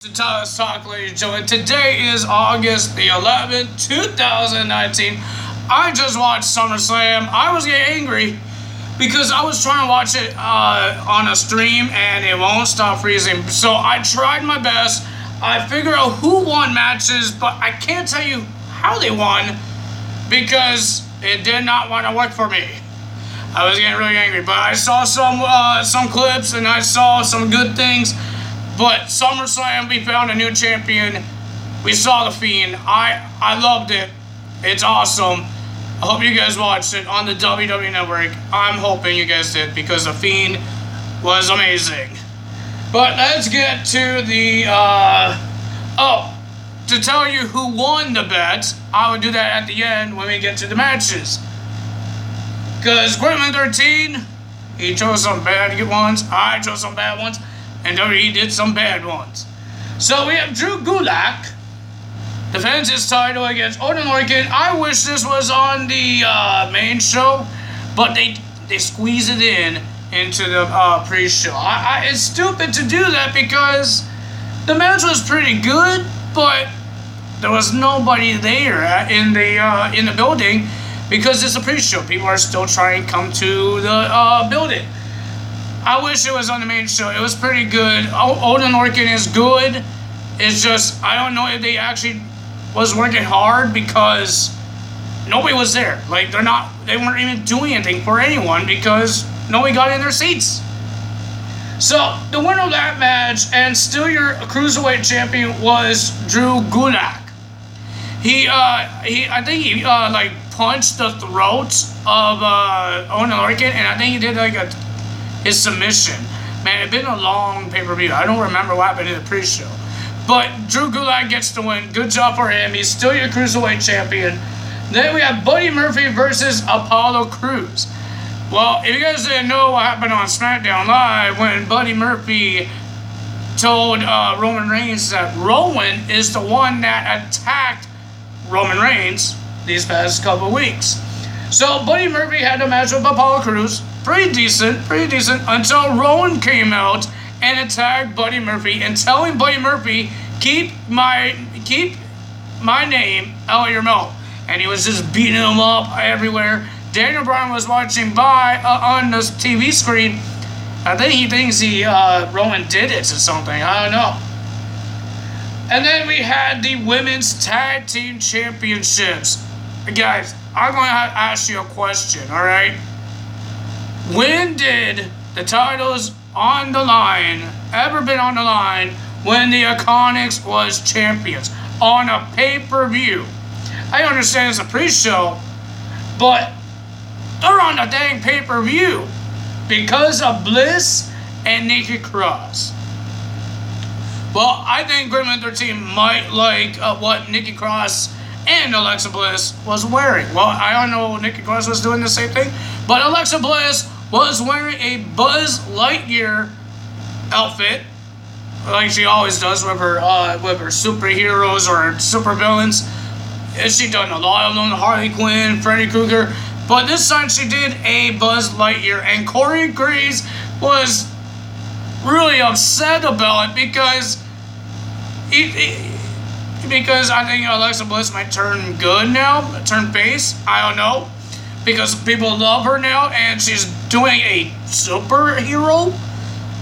Let's talk, ladies and gentlemen. Today is August the 11th, 2019. I just watched SummerSlam. I was getting angry because I was trying to watch it on a stream and it won't stop freezing. So I tried my best. I figured out who won matches, but I can't tell you how they won because it did not want to work for me. I was getting really angry, but I saw some clips and I saw some good things. But SummerSlam, we found a new champion. We saw The Fiend. I loved it. It's awesome. I hope you guys watched it on the WWE Network. I'm hoping you guys did because The Fiend was amazing. But let's get to the, to tell you who won the bet, I would do that at the end when we get to the matches. Because Gremlin 13, he chose some bad ones, I chose some bad ones, and WWE did some bad ones. So we have Drew Gulak defends his title against Odin Lorcan. I wish this was on the main show, but they squeeze it into the pre-show. It's stupid to do that because the match was pretty good, but there was nobody there in the building because it's a pre-show. People are still trying to come to the building. I wish it was on the main show. It was pretty good. Odin Lorcan is good. It's just, I don't know if they actually was working hard because nobody was there. Like, they weren't even doing anything for anyone because nobody got in their seats. So, the winner of that match, and still your Cruiserweight champion, was Drew Gulak. I think he punched the throat of Odin Lorcan, and I think he did his submission. Man, it's been a long pay-per-view. I don't remember what happened in the pre-show. But Drew Gulak gets the win. Good job for him. He's still your Cruiserweight champion. Then we have Buddy Murphy versus Apollo Crews. Well, if you guys didn't know what happened on SmackDown Live when Buddy Murphy told Roman Reigns that Rowan is the one that attacked Roman Reigns these past couple weeks. So Buddy Murphy had a match with Apollo Crews. Pretty decent, until Rowan came out and attacked Buddy Murphy and telling Buddy Murphy, keep my name out of your mouth. And he was just beating him up everywhere. Daniel Bryan was watching by on the TV screen. I think he thinks Rowan did it or something. I don't know. And then we had the Women's Tag Team Championships. Guys, I'm going to ask you a question, alright? When did the titles on the line ever been on the line when the Iconics was champions on a pay-per-view? I understand it's a pre-show, but they're on the dang pay-per-view because of Bliss and Nikki Cross. Well, I think Gremlin 13 might like what Nikki Cross and Alexa Bliss was wearing. Well, I don't know if Nikki Cross was doing the same thing, but Alexa Bliss was wearing a Buzz Lightyear outfit, like she always does with her superheroes or supervillains. She done a lot of them, Harley Quinn, Freddy Krueger, but this time she did a Buzz Lightyear, and Corey Graves was really upset about it because I think Alexa Bliss might turn good now, turn face. I don't know. Because people love her now, and she's doing a superhero,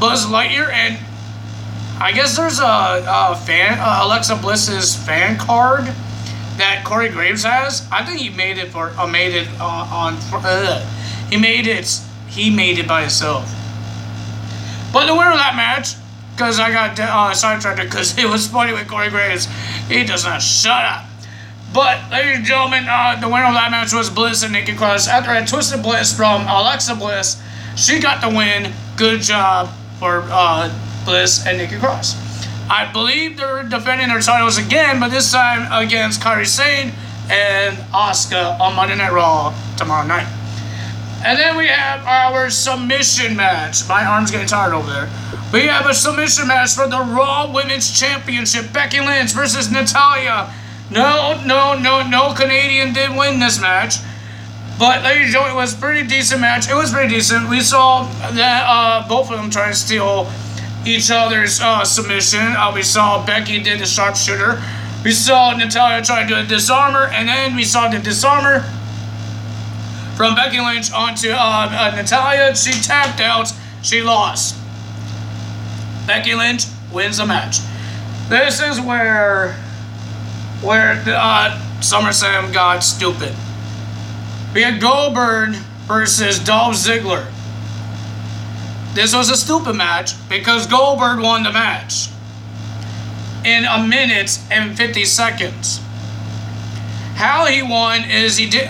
Buzz Lightyear, and I guess there's a fan, Alexa Bliss's fan card that Corey Graves has. I think he made it he made it by himself. But the winner of that match, because I got sidetracked because it was funny with Corey Graves, he does not shut up. But, ladies and gentlemen, the winner of that match was Bliss and Nikki Cross. After a twisted Bliss from Alexa Bliss, she got the win. Good job for Bliss and Nikki Cross. I believe they're defending their titles again, but this time against Kairi Sane and Asuka on Monday Night Raw tomorrow night. And then we have our submission match. My arm's getting tired over there. We have a submission match for the Raw Women's Championship. Becky Lynch versus Natalya. No Canadian did win this match. But, ladies and gentlemen, it was a pretty decent match. It was pretty decent. We saw that both of them try to steal each other's submission. We saw Becky did the sharpshooter. We saw Natalya try to do a disarmer, and then we saw the disarmer from Becky Lynch onto Natalya. She tapped out. She lost. Becky Lynch wins the match. This is where SummerSlam got stupid. We had Goldberg versus Dolph Ziggler. This was a stupid match because Goldberg won the match in a minute and 50 seconds. How he won is he did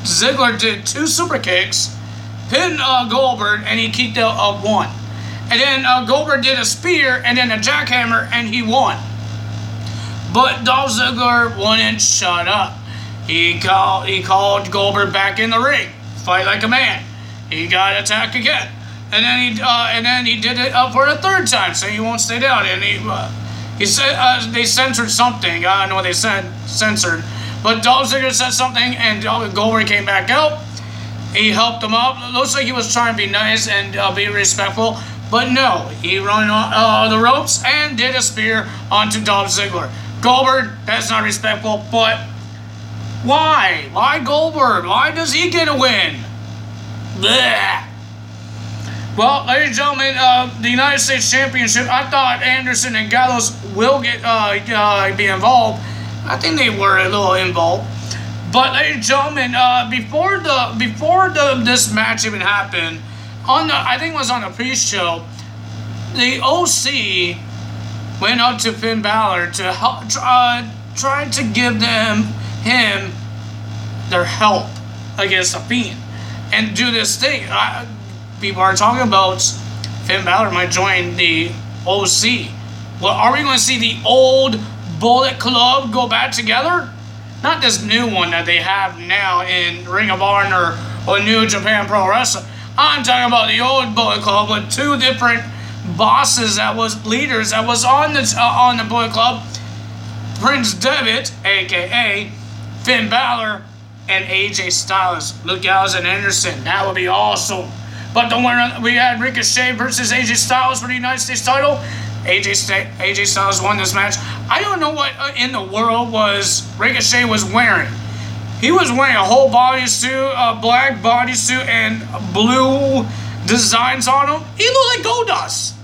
Ziggler did 2 super kicks, pinned Goldberg, and he kicked out one. And then Goldberg did a spear and then a jackhammer, and he won. But Dolph Ziggler wouldn't shut up. He called Goldberg back in the ring, fight like a man. He got attacked again, and then he did it for the 3rd time, saying he won't stay down. And he said they censored something. I don't know what they said censored, but Dolph Ziggler said something, and Goldberg came back out. He helped him up. It looks like he was trying to be nice and be respectful, but no, he ran on the ropes and did a spear onto Dolph Ziggler. Goldberg, that's not respectful, but why? Why Goldberg? Why does he get a win? Blech. Well, ladies and gentlemen, the United States Championship, I thought Anderson and Gallows will be involved. I think they were a little involved. But ladies and gentlemen, before this match even happened, I think it was on the pre-show, the OC went up to Finn Balor to help, try to give him their help against the Fiend and do this thing. People are talking about Finn Balor might join the OC. Well, are we going to see the old Bullet Club go back together? Not this new one that they have now in Ring of Honor or New Japan Pro Wrestling. I'm talking about the old Bullet Club with 2 different bosses that was leaders that was on the Bullet Club. Prince Devitt, aka Finn Balor, and AJ Styles. Luke Gallows and Anderson. That would be awesome. But the winner, we had Ricochet versus AJ Styles for the United States title. AJ Styles won this match. I don't know what in the world Ricochet was wearing. He was wearing a whole bodysuit, a black bodysuit, and blue designs on him. He looked like Goldust.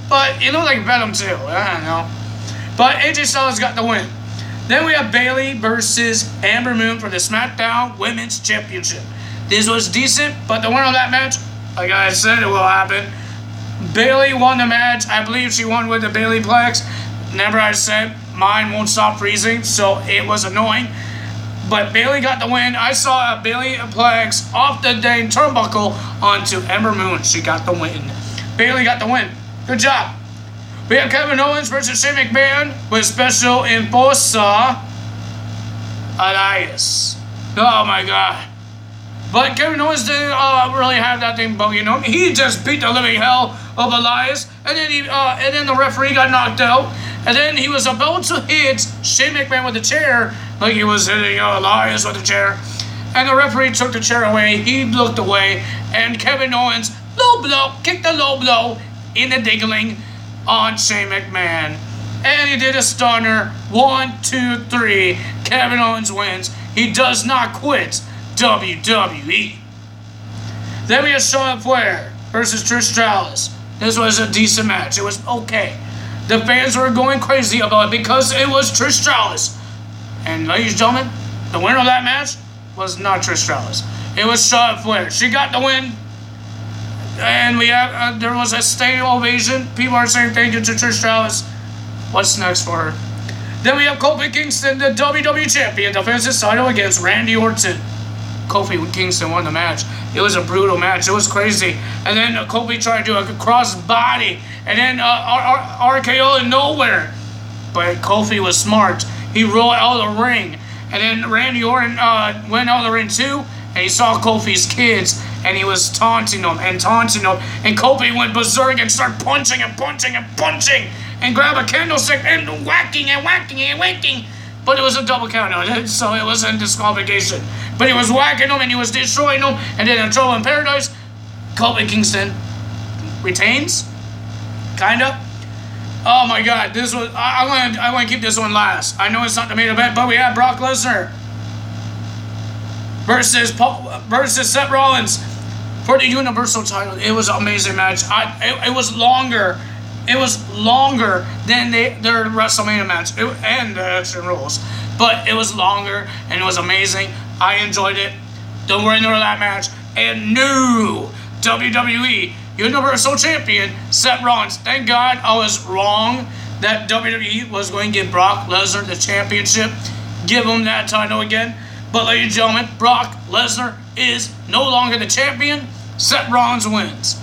But he looked like Venom too. I don't know. But AJ Styles got the win. Then we have Bayley versus Amber Moon for the SmackDown Women's Championship. This was decent, but the winner of that match, like I said, it will happen. Bayley won the match. I believe she won with the Bayley Plex. Remember I said mine won't stop freezing, so it was annoying. But Bayley got the win. I saw a Bayley Plex off the dang turnbuckle onto Ember Moon. She got the win. Bayley got the win. Good job. We have Kevin Owens versus Shane McMahon with Special Enforcer Elias. Oh my god. But Kevin Owens didn't really have that thing bugging him. He just beat the living hell of Elias, and then the referee got knocked out, and then he was about to hit Shane McMahon with the chair, like he was hitting Elias with the chair, and the referee took the chair away. He looked away, and Kevin Owens kicked the low blow in the diggling on Shane McMahon, and he did a stunner. 1, 2, 3. Kevin Owens wins. He does not quit WWE. Then we have Charlotte Flair versus Trish Stratus. This was a decent match. It was okay. The fans were going crazy about it because it was Trish Stratus. And ladies and gentlemen, the winner of that match was not Trish Stratus. It was Charlotte Flair. She got the win. And we have there was a standing ovation. People are saying thank you to Trish Stratus. What's next for her? Then we have Kofi Kingston, the WWE Champion, defends his title against Randy Orton. Kofi Kingston won the match. It was a brutal match. It was crazy. And then Kofi tried to do a cross body, and then RKO in nowhere. But Kofi was smart. He rolled out of the ring, and then Randy Orton went out of the ring too, and he saw Kofi's kids, and he was taunting them, and Kofi went berserk and started punching and punching and punching, and grabbed a candlestick and whacking and whacking and whacking. But it was a double count on it, so it wasn't disqualification. But he was whacking them and he was destroying them, and then in Trouble in Paradise, Kofi Kingston retains Kinda. Oh my God, this was. I want to keep this one last. I know it's not the main event, but we have Brock Lesnar versus Seth Rollins for the Universal title. It was an amazing match. It was longer. It was longer than their WrestleMania match and the Extreme Rules, but it was longer and it was amazing. I enjoyed it. The winner of that match and new WWE Universal Champion Seth Rollins. Thank God I was wrong that WWE was going to give Brock Lesnar the championship, give him that title again. But ladies and gentlemen, Brock Lesnar is no longer the champion. Seth Rollins wins.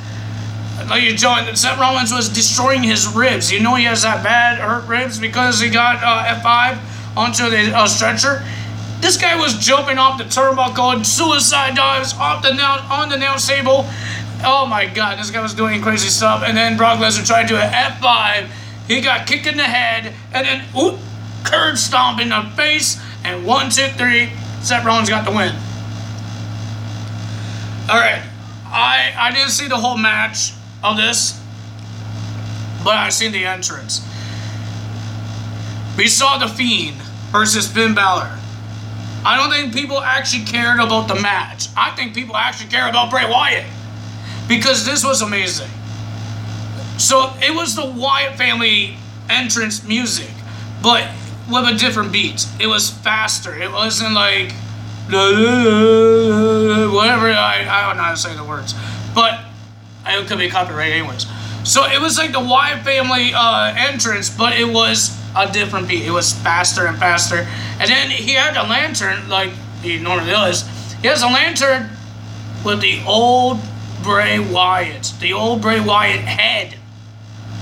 Ladies and gentlemen, Seth Rollins was destroying his ribs. You know he has that bad hurt ribs because he got F5 onto the stretcher. This guy was jumping off the turnbuckle, suicide dives off the on the announce table. Oh my God, this guy was doing crazy stuff. And then Brock Lesnar tried to do an F5. He got kicked in the head, and then curb stomp in the face. And 1, 2, 3, Seth Rollins got the win. All right, I didn't see the whole match of this, but I seen the entrance. We saw The Fiend versus Finn Balor. I don't think people actually cared about the match. I think people actually care about Bray Wyatt because this was amazing. So it was the Wyatt family entrance music, but with a different beat. It was faster. It wasn't like whatever. I don't know how to say the words, but it could be copyright anyways. So it was like the Wyatt family entrance, but it was a different beat. It was faster and faster. And then he had a lantern, like he normally does. He has a lantern with the old Bray Wyatt. The old Bray Wyatt head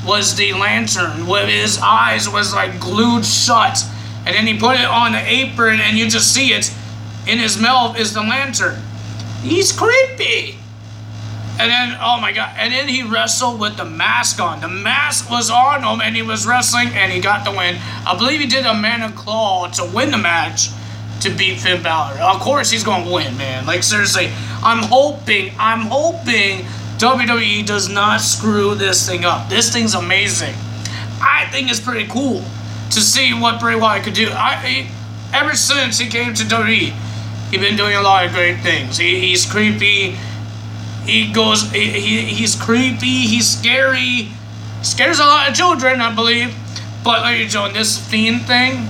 was the lantern, with his eyes was like glued shut. And then he put it on the apron, and you just see it in his mouth is the lantern. He's creepy. And then, oh my God, and then he wrestled with the mask on. The mask was on him, and he was wrestling, and he got the win. I believe he did a man of claw to win the match to beat Finn Balor. Of course he's going to win, man. Like, seriously, I'm hoping WWE does not screw this thing up. This thing's amazing. I think it's pretty cool to see what Bray Wyatt could do. Ever since he came to WWE, he's been doing a lot of great things. He's creepy. He's creepy, he's scary, scares a lot of children, I believe. But ladies and gentlemen, this Fiend thing,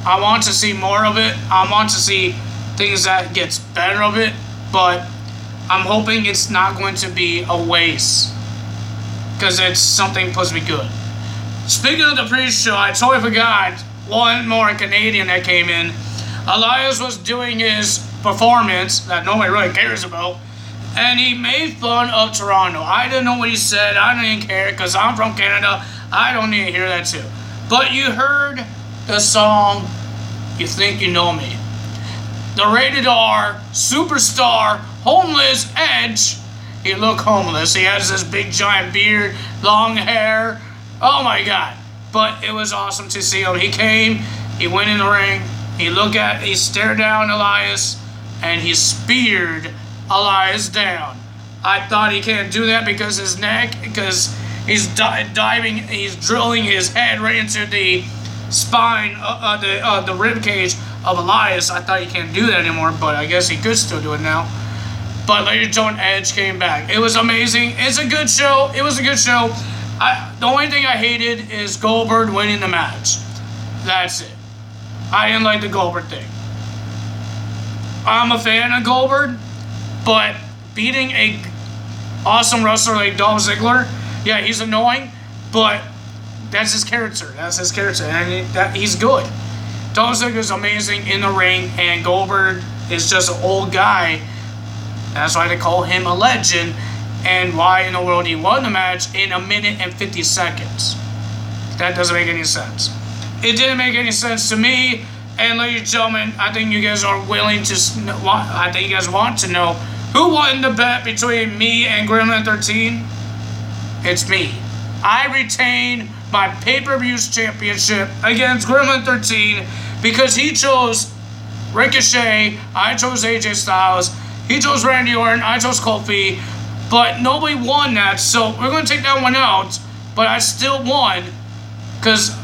I want to see more of it. I want to see things that gets better of it, but I'm hoping it's not going to be a waste, because it's something supposed to be good. Speaking of the pre-show, I totally forgot one more Canadian that came in. Elias was doing his performance that nobody really cares about, and he made fun of Toronto. I didn't know what he said. I didn't care because I'm from Canada. I don't need to hear that too. But you heard the song, You Think You Know Me. The rated R, superstar, homeless Edge. He looked homeless. He has this big giant beard, long hair. Oh my God. But it was awesome to see him. He came, he went in the ring, he stared down Elias, and he speared Elias down. I thought he can't do that because his neck, because he's diving, he's drilling his head right into the spine, the rib cage of Elias. I thought he can't do that anymore, but I guess he could still do it now. But ladies and gentlemen, Edge came back. It was amazing. It's a good show. It was a good show. The only thing I hated is Goldberg winning the match. That's it. I didn't like the Goldberg thing. I'm a fan of Goldberg, but beating a awesome wrestler like Dolph Ziggler, yeah, he's annoying, but that's his character. That's his character, and he's good. Dolph Ziggler's amazing in the ring, and Goldberg is just an old guy. That's why they call him a legend, and why in the world he won the match in 1 minute and 50 seconds. That doesn't make any sense. It didn't make any sense to me. And ladies and gentlemen, I think you guys are willing to, I think you guys want to know who won the bet between me and Gremlin 13. It's me. I retain my pay-per-views championship against Gremlin 13 because he chose Ricochet, I chose AJ Styles, he chose Randy Orton, I chose Kofi, but nobody won that, so we're going to take that one out. but I still won because